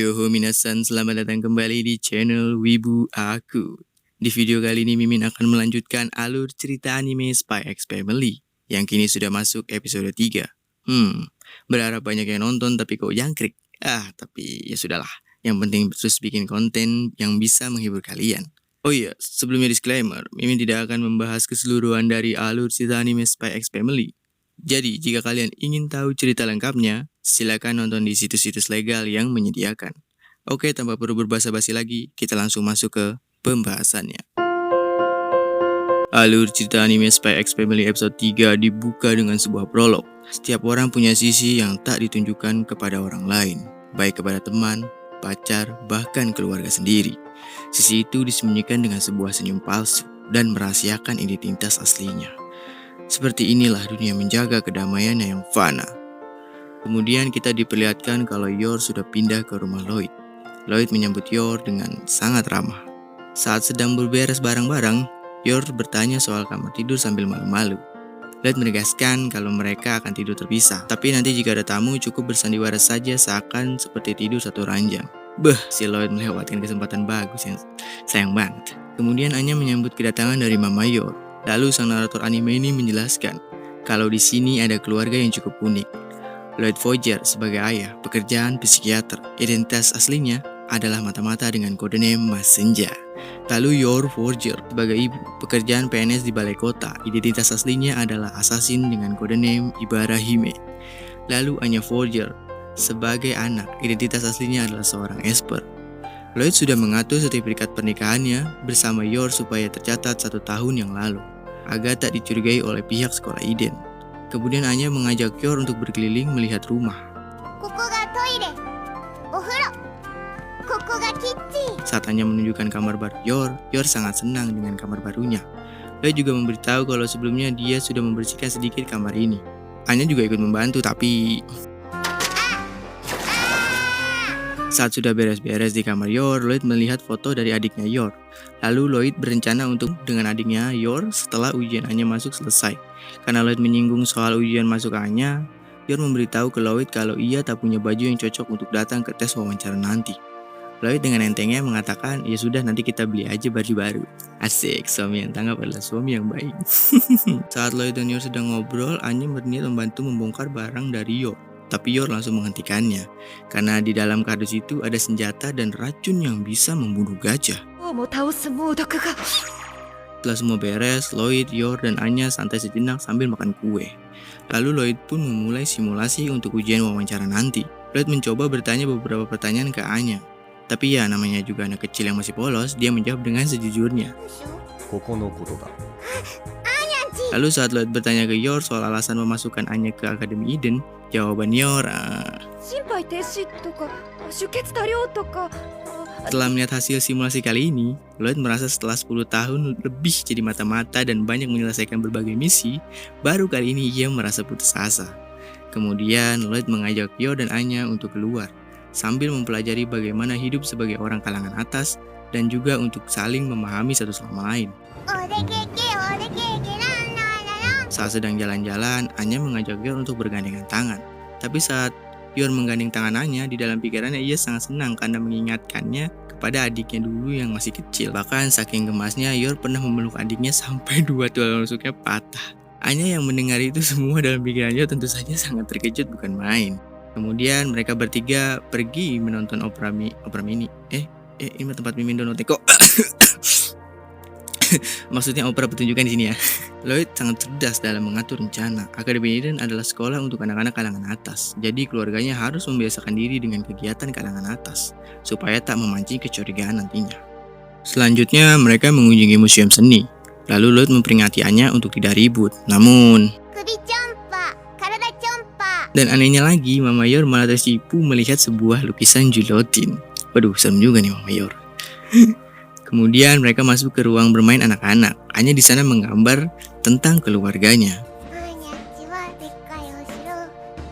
Konnichiwa minasan, selamat datang kembali di channel Wibu Aku. Di video kali ini Mimin akan melanjutkan alur cerita anime Spy X Family yang kini sudah masuk episode 3. Berharap banyak yang nonton tapi kok jangkrik. Tapi ya sudahlah. Yang penting terus bikin konten yang bisa menghibur kalian. Oh iya, sebelumnya disclaimer, Mimin tidak akan membahas keseluruhan dari alur cerita anime Spy X Family. Jadi, jika kalian ingin tahu cerita lengkapnya, silakan nonton di situs-situs legal yang menyediakan. Oke, tanpa perlu berbasa-basi lagi, kita langsung masuk ke pembahasannya. Alur cerita anime Spy X Family episode 3 dibuka dengan sebuah prolog. Setiap orang punya sisi yang tak ditunjukkan kepada orang lain, baik kepada teman, pacar, bahkan keluarga sendiri. Sisi itu disembunyikan dengan sebuah senyum palsu dan merahasiakan identitas aslinya. Seperti inilah dunia menjaga kedamaiannya yang fana. Kemudian kita diperlihatkan kalau Yor sudah pindah ke rumah Lloyd. Lloyd menyambut Yor dengan sangat ramah. Saat sedang berberes barang-barang, Yor bertanya soal kamar tidur sambil malu-malu. Lloyd menegaskan kalau mereka akan tidur terpisah. Tapi nanti jika ada tamu cukup bersandiwara saja seakan seperti tidur satu ranjang. Si Lloyd melewatkan kesempatan bagus yang sayang banget. Kemudian Anya menyambut kedatangan dari Mama Yor. Lalu sang narator anime ini menjelaskan kalau di sini ada keluarga yang cukup unik. Lloyd Forger sebagai ayah, pekerjaan psikiater. Identitas aslinya adalah mata-mata dengan kode name Mas Senja. Lalu Yor Forger sebagai ibu, pekerjaan PNS di balai kota. Identitas aslinya adalah assassin dengan kode name Ibara Hime. Lalu Anya Forger sebagai anak, identitas aslinya adalah seorang esper. Lloyd sudah mengatur sertifikat pernikahannya bersama Yor supaya tercatat 1 tahun yang lalu, agar tak dicurigai oleh pihak sekolah Iden. Kemudian Anya mengajak Yor untuk berkeliling melihat rumah. Saat Anya menunjukkan kamar baru Yor sangat senang dengan kamar barunya. Lloyd juga memberitahu kalau sebelumnya dia sudah membersihkan sedikit kamar ini. Anya juga ikut membantu tapi... Saat sudah beres-beres di kamar Yor, Lloyd melihat foto dari adiknya Yor. Lalu Lloyd berencana untuk dengan adiknya Yor setelah ujian Anya masuk selesai. Karena Lloyd menyinggung soal ujian masuk Anya, Yor memberitahu ke Lloyd kalau ia tak punya baju yang cocok untuk datang ke tes wawancara nanti. Lloyd dengan entengnya mengatakan, ya sudah nanti kita beli aja baju baru. Asik, suami yang tanggap adalah suami yang baik. Saat Lloyd dan Yor sedang ngobrol, Anya berniat membantu membongkar barang dari Yor. Tapi Yor langsung menghentikannya, karena di dalam kardus itu ada senjata dan racun yang bisa membunuh gajah. Setelah semua beres, Lloyd, Yor, dan Anya santai sejenak sambil makan kue. Lalu Lloyd pun memulai simulasi untuk ujian wawancara nanti. Lloyd mencoba bertanya beberapa pertanyaan ke Anya. Tapi ya namanya juga anak kecil yang masih polos, dia menjawab dengan sejujurnya. Lalu saat Lloyd bertanya ke Yor soal alasan memasukkan Anya ke Akademi Iden, jawaban Yor, Setelah melihat hasil simulasi kali ini, Lloyd merasa setelah 10 tahun lebih jadi mata-mata dan banyak menyelesaikan berbagai misi, baru kali ini ia merasa putus asa. Kemudian Lloyd mengajak Yor dan Anya untuk keluar, sambil mempelajari bagaimana hidup sebagai orang kalangan atas dan juga untuk saling memahami satu sama lain. Saat sedang jalan-jalan, Anya mengajak Yor untuk bergandengan tangan. Tapi saat Yor menggandeng tangan Anya, di dalam pikirannya ia sangat senang karena mengingatkannya kepada adiknya dulu yang masih kecil. Bahkan saking gemasnya, Yor pernah memeluk adiknya sampai 2 tulang rusuknya patah. Anya yang mendengar itu semua dalam pikirannya tentu saja sangat terkejut bukan main. Kemudian mereka bertiga pergi menonton opera mini. Ini tempat Mimin download kok. Maksudnya opera pertunjukan di sini ya. Lloyd sangat cerdas dalam mengatur rencana. Akademi Eden adalah sekolah untuk anak-anak kalangan atas. Jadi keluarganya harus membiasakan diri dengan kegiatan kalangan atas supaya tak memancing kecurigaan nantinya. Selanjutnya mereka mengunjungi museum seni. Lalu Lloyd memperingati Anya untuk tidak ribut. Namun dan anehnya lagi, Mama Yor malah tersipu melihat sebuah lukisan Julotin. Waduh, serem juga nih Mama Yor. Kemudian mereka masuk ke ruang bermain anak-anak. Anya di sana menggambar tentang keluarganya.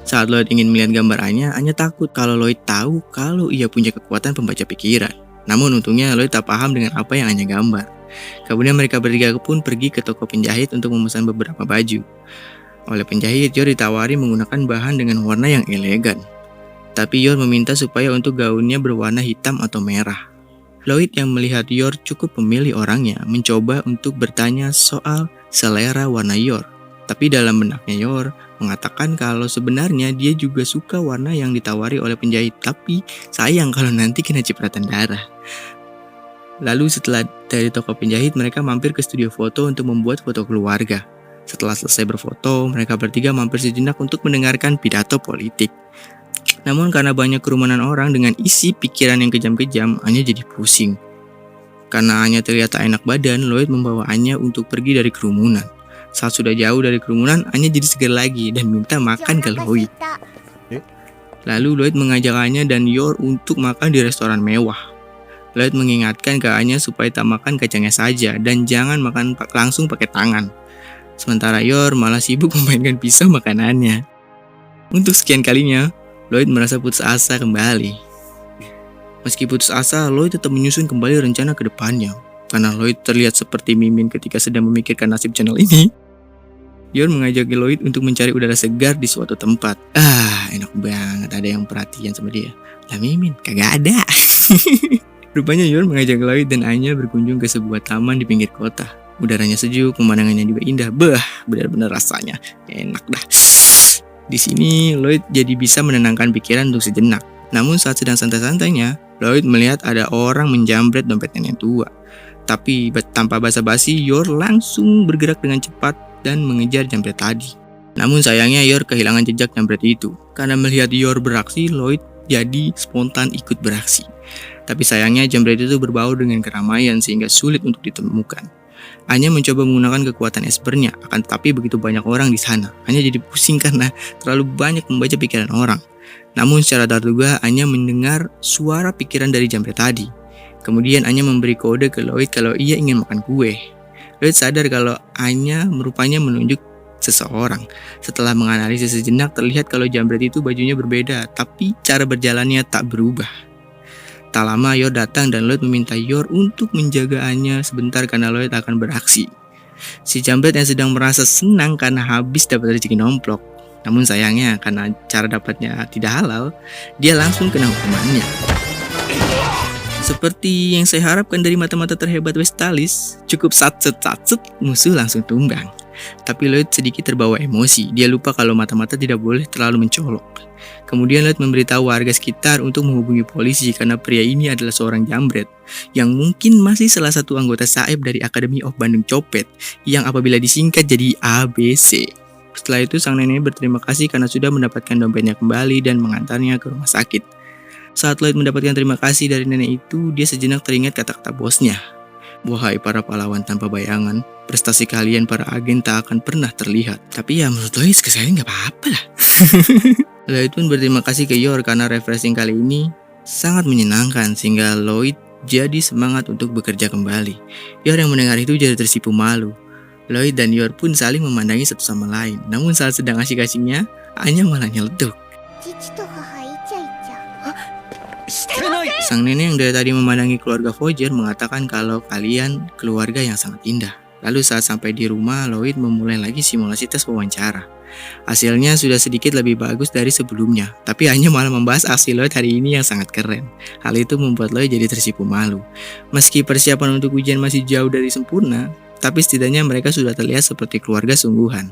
Saat Lloyd ingin melihat gambar Anya takut kalau Lloyd tahu kalau ia punya kekuatan pembaca pikiran. Namun untungnya Lloyd tak paham dengan apa yang Anya gambar. Kemudian mereka bertiga pun pergi ke toko penjahit untuk memesan beberapa baju. Oleh penjahit, Yor ditawari menggunakan bahan dengan warna yang elegan. Tapi Yor meminta supaya untuk gaunnya berwarna hitam atau merah. Lloyd yang melihat Yor cukup memilih orangnya mencoba untuk bertanya soal selera warna Yor. Tapi dalam benaknya Yor mengatakan kalau sebenarnya dia juga suka warna yang ditawari oleh penjahit, tapi sayang kalau nanti kena cipratan darah. Lalu setelah dari toko penjahit, mereka mampir ke studio foto untuk membuat foto keluarga. Setelah selesai berfoto, mereka bertiga mampir sejenak untuk mendengarkan pidato politik. Namun karena banyak kerumunan orang dengan isi pikiran yang kejam-kejam, Anya jadi pusing. Karena Anya terlihat tak enak badan, Lloyd membawa Anya untuk pergi dari kerumunan. Saat sudah jauh dari kerumunan, Anya jadi segar lagi dan minta makan ke Lloyd. Lalu Lloyd mengajak Anya dan Yor untuk makan di restoran mewah. Lloyd mengingatkan ke Anya supaya tak makan kacangnya saja dan jangan makan langsung pakai tangan. Sementara Yor malah sibuk memainkan pisau makanannya. Untuk sekian kalinya, Lloyd merasa putus asa kembali. Meski putus asa, Lloyd tetap menyusun kembali rencana ke depannya. Karena Lloyd terlihat seperti Mimin ketika sedang memikirkan nasib channel ini. Yor mengajak Lloyd untuk mencari udara segar di suatu tempat. Enak banget ada yang perhatian sama dia. Lah Mimin, kagak ada. Rupanya Yor mengajak Lloyd dan Anya berkunjung ke sebuah taman di pinggir kota. Udaranya sejuk, pemandangannya juga indah. Benar-benar rasanya enak dah. Di sini Lloyd jadi bisa menenangkan pikiran untuk sejenak. Namun saat sedang santai-santainya, Lloyd melihat ada orang menjambret dompet nenek tua. Tapi tanpa basa-basi, Yor langsung bergerak dengan cepat dan mengejar jambret tadi. Namun sayangnya Yor kehilangan jejak jambret itu. Karena melihat Yor beraksi, Lloyd jadi spontan ikut beraksi. Tapi sayangnya jambret itu berbau dengan keramaian sehingga sulit untuk ditemukan. Anya mencoba menggunakan kekuatan espernya, akan tetapi begitu banyak orang di sana. Anya jadi pusing karena terlalu banyak membaca pikiran orang. Namun secara tak terduga Anya mendengar suara pikiran dari jambret tadi. Kemudian Anya memberi kode ke Lloyd kalau ia ingin makan kue. Lloyd sadar kalau Anya merupanya menunjuk seseorang. Setelah menganalisis sejenak, terlihat kalau jambret itu bajunya berbeda, tapi cara berjalannya tak berubah. Tak lama Yor datang dan Lloyd meminta Yor untuk menjaga Anya sebentar karena Lloyd akan beraksi. Si jambret yang sedang merasa senang karena habis dapat rezeki nomplok. Namun sayangnya karena cara dapatnya tidak halal, dia langsung kena hukumannya. Seperti yang saya harapkan dari mata-mata terhebat Westalis, cukup satset-satset musuh langsung tumbang. Tapi Lloyd sedikit terbawa emosi, dia lupa kalau mata-mata tidak boleh terlalu mencolok. Kemudian Lloyd memberitahu warga sekitar untuk menghubungi polisi karena pria ini adalah seorang jambret yang mungkin masih salah satu anggota Saeb dari Academy of Bandung Copet yang apabila disingkat jadi ABC. Setelah itu sang nenek berterima kasih karena sudah mendapatkan dompetnya kembali dan mengantarnya ke rumah sakit. Saat Lloyd mendapatkan terima kasih dari nenek itu, dia sejenak teringat kata-kata bosnya. Wahai para pahlawan tanpa bayangan, prestasi kalian para agen tak akan pernah terlihat. Tapi ya menurut Lloyd sekali gak apa-apa lah. Lloyd pun berterima kasih ke Yor karena refreshing kali ini sangat menyenangkan sehingga Lloyd jadi semangat untuk bekerja kembali. Yor yang mendengar itu jadi tersipu malu. Lloyd dan Yor pun saling memandangi satu sama lain. Namun saat sedang asyik-asyiknya, Anya malah nyeletuk. Sang nenek yang dari tadi memandangi keluarga Foger mengatakan kalau kalian keluarga yang sangat indah. Lalu saat sampai di rumah, Lloyd memulai lagi simulasi tes wawancara. Hasilnya sudah sedikit lebih bagus dari sebelumnya, tapi hanya malah membahas aksi Lloyd hari ini yang sangat keren. Hal itu membuat Lloyd jadi tersipu malu. Meski persiapan untuk ujian masih jauh dari sempurna, tapi setidaknya mereka sudah terlihat seperti keluarga sungguhan.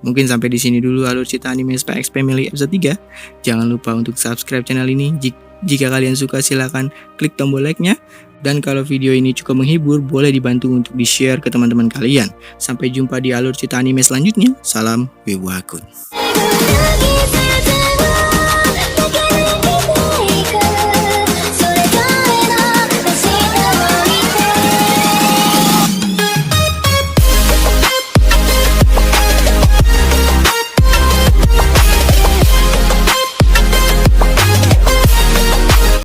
Mungkin sampai di sini dulu alur cerita anime Spy X Family episode 3. Jangan lupa untuk subscribe channel ini. Jika kalian suka silahkan klik tombol like-nya. Dan kalau video ini cukup menghibur, boleh dibantu untuk di-share ke teman-teman kalian. Sampai jumpa di alur cerita anime selanjutnya. Salam Wibu Hakun.